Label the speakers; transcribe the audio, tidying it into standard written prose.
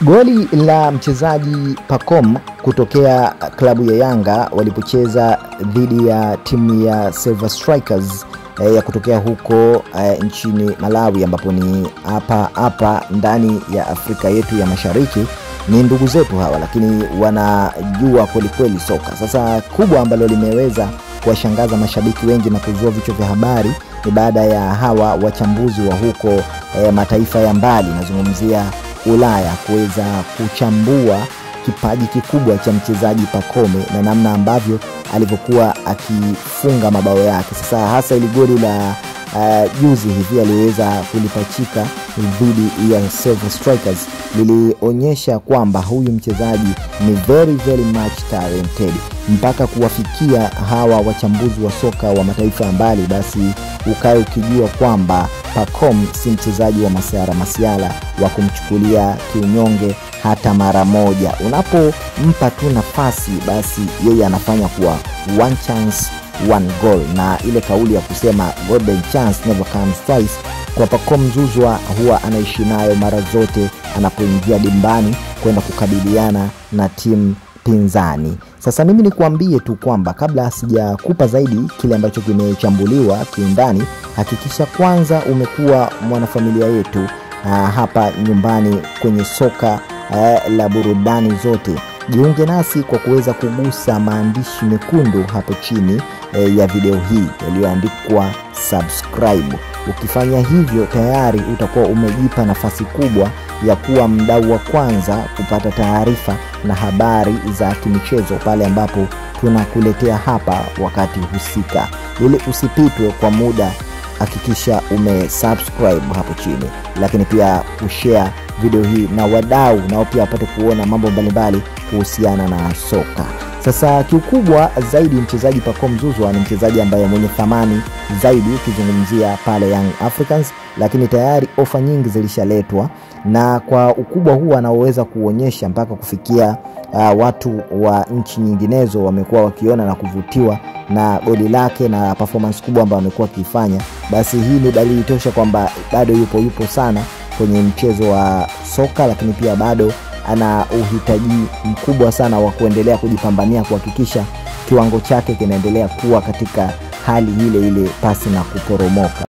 Speaker 1: Goli la mchezaji Pacome kutokea klabu ya Yanga walipocheza dhidi ya timu ya Silver Strikers ya kutokea huko nchini Malawi, ambapo ni hapa ndani ya Afrika yetu ya Mashariki. Ni ndugu zetu hawa, lakini wanajua kweli soka. Sasa kubwa ambalo limeweza kuwashangaza mashabiki wengi na kuzua vichwa vya habari ni baada ya hawa wachambuzi wa huko mataifa ya mbali, nazungumzia Ulaya, kuweza kuchambua kipaji kikubwa cha mchezaji Pacome na namna ambavyo alivyokuwa akifunga mabao yake. Sasa hasa ile goli la juzi hivi aliweza kulipachika dhidi ya Silver Strikers lilionyesha kwamba huyu mchezaji ni very much talented, mpaka kuwafikia hawa wachambuzi wa soka wa mataifa ya mbali. Basi ukae ukijua kwamba Pacome si mchezaji wa masiala wa kumchukulia kiunyonge hata mara moja. Unapompa tu nafasi, basi yeye anafanya kuwa one chance one goal, na ile kauli ya kusema golden chance never comes twice kwa Pacome Zouzoua huwa anaishi nayo mara zote anapoingia dimbani kwenda kukabiliana na timu pinzani. Sasa mimi nikuambie tu kwamba kabla sijakupa zaidi kile ambacho kimechambuliwa kiundani, hakikisha kwanza umekuwa mwanafamilia yetu hapa nyumbani kwenye soka la burudani zote. Jiunge nasi kwa kuweza kugusa maandishi mekundu hapo chini ya video hii yaliyoandikwa subscribe. Ukifanya hivyo tayari utakuwa umejipa nafasi kubwa ya kuwa mdau wa kwanza kupata taarifa na habari za kimichezo pale ambapo tunakuletea hapa wakati husika. Ili usipitwe kwa muda, hakikisha umesubscribe hapo chini, lakini pia ushare video hii na wadau nao pia wapate kuona mambo mbalimbali kuhusiana na soka. Sasa kiukubwa zaidi, mchezaji Pacome Zouzoua ni mchezaji ambaye mwenye thamani zaidi ukizungumzia pale Young Africans, lakini tayari ofa nyingi zilishaletwa, na kwa ukubwa huu anaoweza kuonyesha mpaka kufikia watu wa nchi nyinginezo wamekuwa wakiona na kuvutiwa na goli lake na performance kubwa ambayo amekuwa akifanya. Basi hii ni dalili tosha kwamba bado yupo sana kwenye mchezo wa soka, lakini pia bado ana uhitaji mkubwa sana wa kuendelea kujipambania kuhakikisha kiwango chake kinaendelea kuwa katika hali ile pasi na kuporomoka.